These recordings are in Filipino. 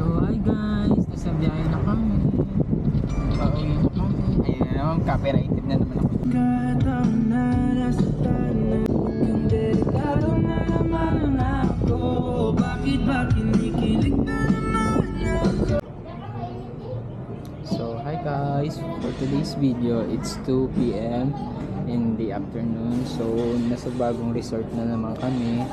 hi guys, nasa biyahe na kami. Pauwi na kami. Ayun na naman, copyrighted na naman ako. Katang na nasa tayo, yung delikado na naman ako. Bakit ba kinikilig na naman ako? So hi guys, for today's video, it's 2 p.m. in the afternoon. So nasa bagong resort na naman kami.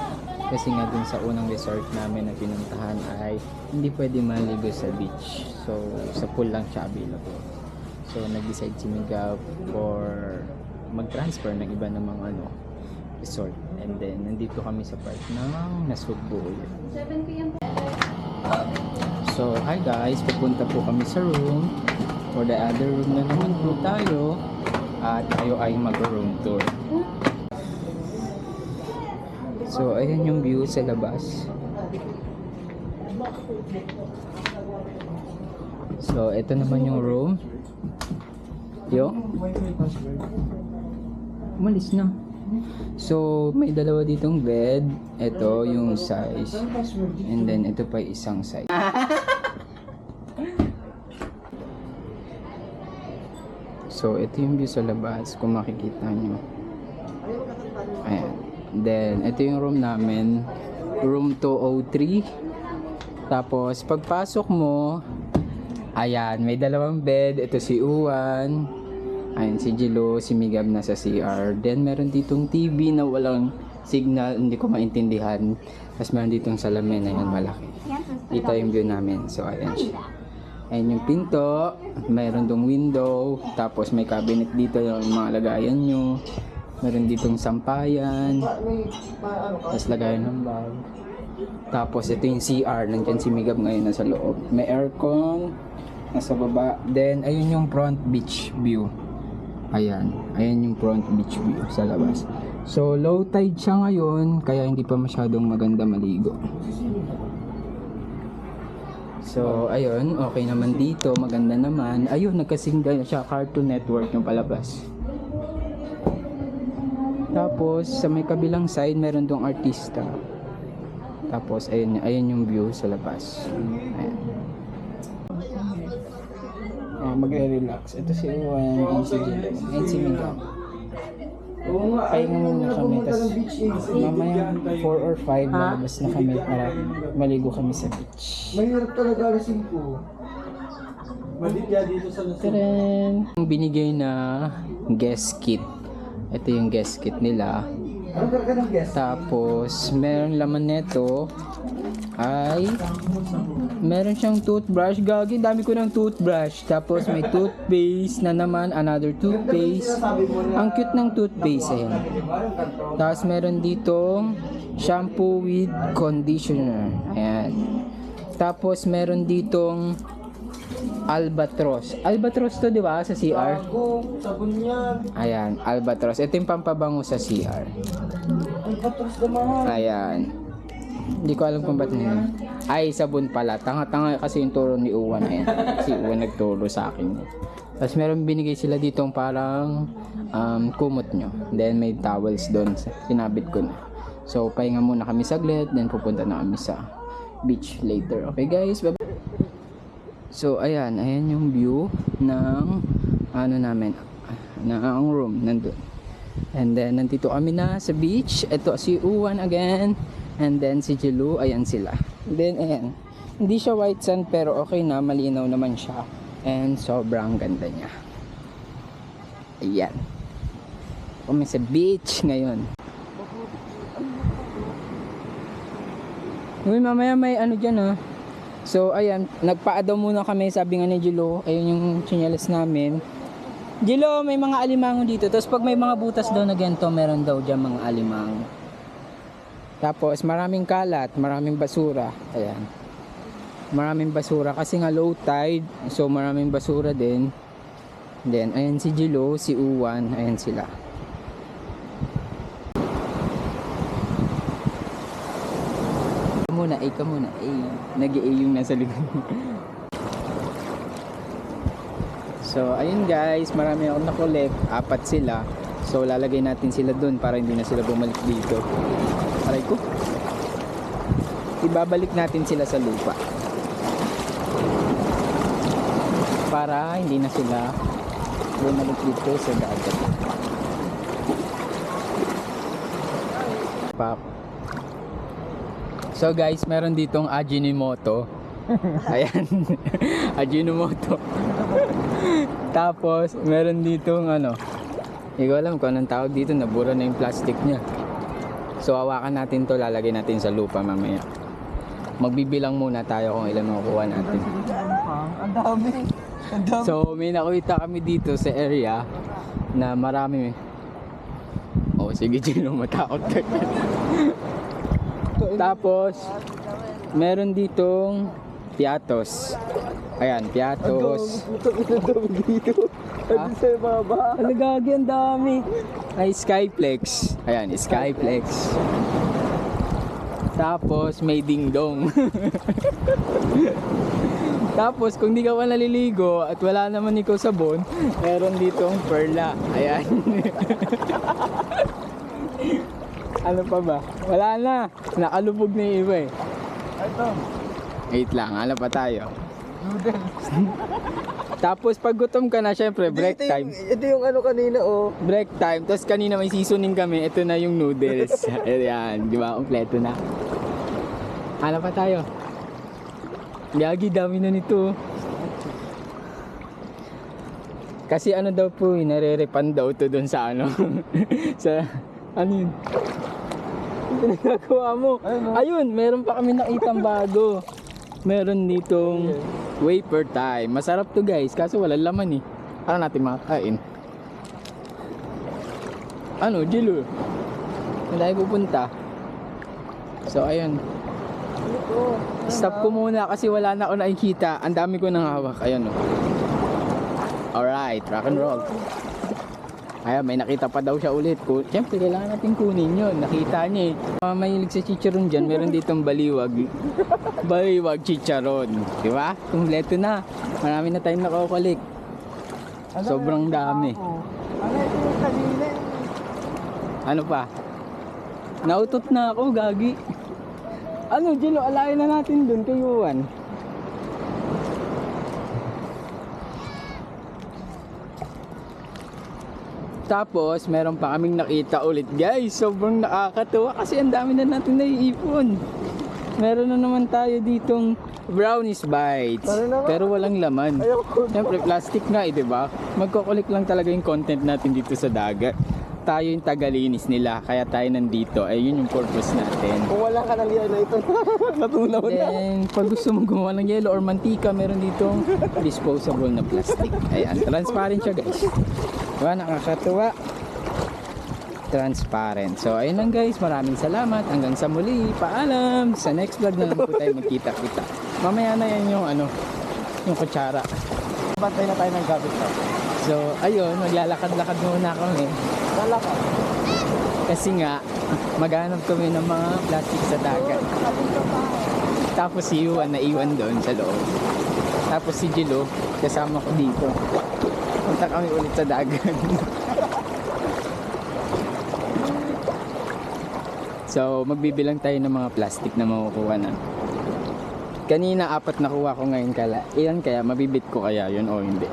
Kasi nga dun sa unang resort namin na pinuntahan ay hindi pwede maligo sa beach. So sa pool lang siya available. So nag-decide si Miguel for mag-transfer ng iba namang resort. And then nandito kami sa part ng Nasugbu ulit. 7 p.m. So hi guys, pupunta po kami sa room. For the other room na naman po tayo. At tayo ay mag-room tour. So, ayan yung view sa labas. So, ito naman yung room. Umalis na. So, may dalawa ditong bed. Ito yung size. And then, ito pa isang size. So, ito yung view sa labas. Kung makikita nyo. Ayan. Then, ito yung room namin. Room 203. Tapos, pagpasok mo, ayan, may dalawang bed. Ito si Uwan. Ayan, si Jilo, si Migab na sa CR. Then, meron ditong TV na walang signal. Hindi ko maintindihan. Tapos, meron ditong salamin. Ayan, malaki. Ito yung view namin. So, ayan siya. Ayan yung pinto. Meron dong window. Tapos, may cabinet dito yung mga lagayan nyo. Meron ditong sampayan. Tapos lagayan ng bag. Tapos ito yung CR. Nandiyan si Migab ngayon nasa loob. May aircon. Nasa baba. Then ayun yung front beach view. Ayan. Ayan yung front beach view sa labas. So low tide siya ngayon. Kaya hindi pa masyadong maganda maligo. So ayun. Okay naman dito. Maganda naman. Ayun. Nagkasingle siya. Cartoon Network yung palabas. Tapos sa may kabilang side meron dong artista. Tapos ayun yung view sa labas. Ayan. Magre-relax. Ito si Uwan, and si Jilo, and si Miguel. Pahinga muna kami. Tapos mamaya 4 or 5 lalabas na kami para maligo kami sa beach. Mahirap talaga alasing ko. Maligya dito sa Nasugbu. Tadaan! Binigay na guest kit. Ito yung guest kit nila. Ano talaga ng guest? Tapos, meron laman nito ay meron siyang toothbrush. Gagi, dami ko ng toothbrush. Tapos, may toothpaste na naman. Another toothpaste. Ang cute ng toothpaste. Ayan. Tapos, meron ditong shampoo with conditioner. Ayan. Tapos, meron ditong Albatros. Albatros to, di ba? Sa CR. Sabon yan. Ayan, Albatros. Ito yung pampabango sa CR. Albatros naman. Ayan. Hindi ko alam kung ba't nila. Ay, sabon pala. Tanga-tanga kasi yung turo ni Uwan. Ayan. Si Uwan nagturo sa akin. Tapos meron binigay sila ditong parang kumot nyo. Then may towels doon. Sinabit ko na. So, pahinga muna kami saglit. Then pupunta na kami sa beach later. Okay guys, bye-bye. So ayan yung view ng namin, ng room nandun. And then nandito kami na sa beach. Ito si Uwan again. And then si Jilo, ayan sila. Then ayan, hindi siya white sand pero okay na, malinaw naman siya. And sobrang ganda niya. Ayan. Kami sa beach ngayon. Uy, mamaya may dyan So, ayan, nagpaadaw muna kami, sabi nga ni Jilo, ayun yung tsinelas namin. Jilo, may mga alimango dito. Tapos pag may mga butas daw na ganito, meron daw dyan mga alimango. Tapos maraming kalat, maraming basura. Ayan. Maraming basura kasi nga low tide. So, maraming basura din. Then, ayan si Jilo, si Uwan, ayan sila. Ika muna. Nag-A yung nasa likod. So, ayun guys. Marami akong nakulit. 4 sila. So, lalagay natin sila dun para hindi na sila bumalik dito. Aray ko. Ibabalik natin sila sa lupa. para hindi na sila bumalik dito sa dagat. Pop. So guys, meron ditong Ajinomoto. Ayan. Ajinomoto. Tapos, meron ditong ano, hindi ko alam kung anong tawag dito, nabura na yung plastic niya. So, hawakan natin to, lalagay natin sa lupa mamaya. Magbibilang muna tayo kung ilan makukuha natin. Ang dami. Ang dami. So, may nakita kami dito sa area na marami. Oh, sige, Gino, matakot ka. Tapos, meron ditong piatos. Ayan, piatos. dito. Ano sa baba? Ano gagi, ang dami. Ay, Skyflex. Ayan, Skyflex. Tapos, may dingdong. Tapos, kung di ka pa naliligo at wala naman ikaw sabon, meron ditong perla. Ayan. Ano pa ba? Wala na. Nakalubog na yung iba eh. Ito. Wait lang, ano pa tayo? Noodles. Tapos pag gutom ka na, syempre, break time. Ito yung ano kanina, oh. Break time. Tapos kanina may seasoning kami. Ito na yung noodles. Ayan, di ba? Kompleto na. Ano pa tayo? Gagi, dami na nito. Kasi ano daw po, nare-repan daw to doon sa ano. Sa, ano yun? Ano pinagagawa mo? Ayun, meron pa kami nakitang bago. Meron ditong wafer time. Masarap to guys, kaso walang laman eh. Ano natin makakain? Ano, Jilo? Saan tayo pupunta? So ayun. Stop ko muna kasi wala na ako nakikita. Ang dami ko nang hawak. Ayun oh. Alright, rock and roll. Ayan, may nakita pa daw siya ulit. Siyempre, kailangan natin kunin yun. Nakita niya eh. Mahilig sa chicharon dyan. Meron ditong baliwag. Baliwag chicharon. Di ba? Kumpleto na. Marami na tayong nakukulik. Sobrang dami. Ano ito yung kanina? Ano pa? Nautot na ako, gagi. Ano, Jilo? Alayin na natin dun kay Juan. Tapos, meron pa kaming nakita ulit guys. Sobrang nakakatuwa kasi ang dami na natin naiipon. Meron na naman tayo ditong brownies bites. Pero walang laman. Siyempre, plastic nga eh, diba? Magkukulik lang talaga yung content natin dito sa dagat. Tayo yung tagalinis nila, kaya tayo nandito. Ay, yun yung purpose natin. Kung wala ka ng yelo ito, natunaw na. Then, pag gusto mong gumawa ng yelo or mantika, meron ditong disposable na plastic. Ayan, transparent siya guys. Diba, nakakatuwa. Transparent. So, ayun lang guys. Maraming salamat. Hanggang sa muli. Paalam. Sa next vlog na lang po tayo magkita-kita. Mamaya na yan yung ano, yung kutsara. Bantay na tayo ng gabi. So, ayun. Maglalakad-lakad muna kami. Lalakad. Kasi nga, maghanap kami ng mga plastic sa dagat. Tapos si Yuan naiwan doon sa loob. Tapos si Jilo, kasama ko dito. Punta kami ulit sa dagat. So, magbibilang tayo ng mga plastic na makukuha na. Kanina, 4 nakuha ko ngayon kala. Ilan kaya? Mabibit ko kaya yun o hindi?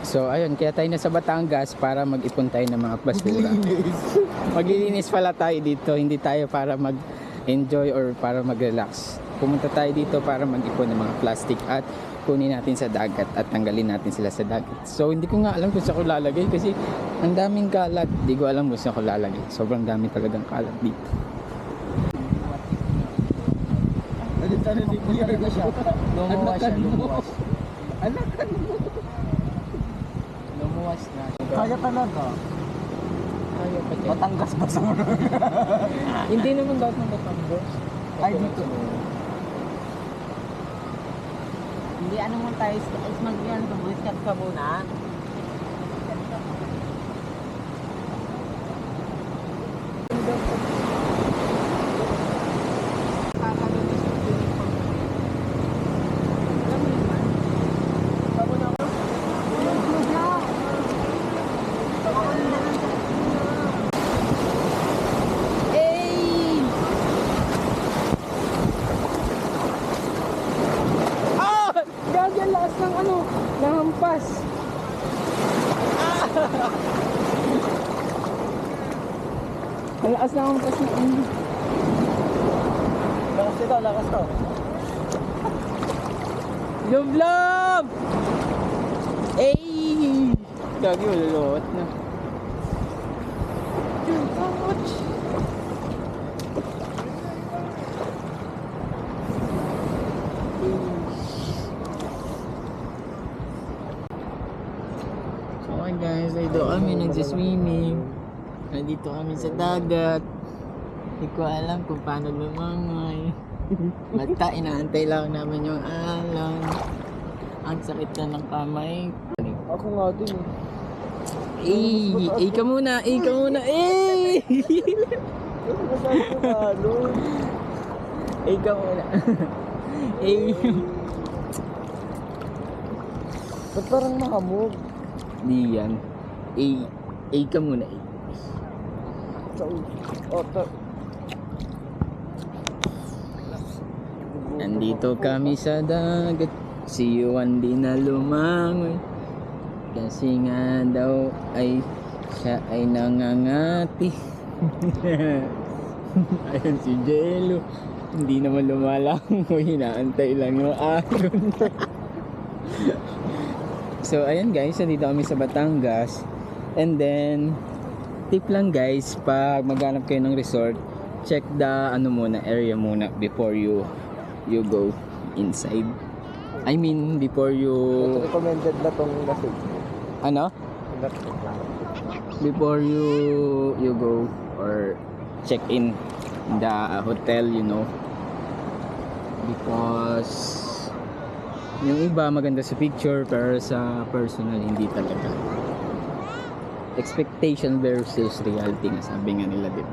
So, ayun. Kaya tayo na sa Batangas para mag-ipon tayo ng mga basura. Maglilinis pala tayo dito. Hindi tayo para mag-enjoy or para mag-relax. Pumunta tayo dito para mag-ipon ng mga plastic at kunin natin sa dagat at tanggalin natin sila sa dagat. So hindi ko nga alam kung saan ko lalagay kasi ang daming kalat. Hindi ko alam kung saan ko lalagay. Sobrang dami talagang kalat dito. Lumuwas siya, lumuwas. Lumuwas na. Kaya talaga. Kaya pa dyan. Batangas ba sa Hindi naman dapat ng Batangas. Ay, dito. Hindi, ano mo tayo, is mag-yan, mag-wiskat ka muna. lakas! Ang lakas na akong pas na Lakas ito, lakas to. Love! Ay! Gagi, malulot na. Ouch! So guys, dito kami nagsiswimming. Nandito kami sa dagat. Hindi ko alam kung paano lumangoy. Basta inaantay lang namin yung alon. Ang sakit na ng kamay. Ako nga din Eh ka muna, ka muna, eh! Ano masabi ko na ano? Ka muna. Ba't parang mahamog? Di yan. Ka muna, Sa oto. Nandito kami sa dagat. Si Yuan di na lumangoy. Kasi nga daw ay siya ay nangangati. Ayun si Jello. Hindi naman lumalangoy. Hinaantay lang yung alon. So ayun guys, nandito kami sa Batangas. And then tip lang guys, pag maghanap kayo ng resort, check the area muna before you go inside. I mean before you Recommended na tong lasig. before you go or check in the hotel, because yung iba maganda sa picture pero sa personal hindi talaga. Expectation versus reality nga sabi nga nila, diba?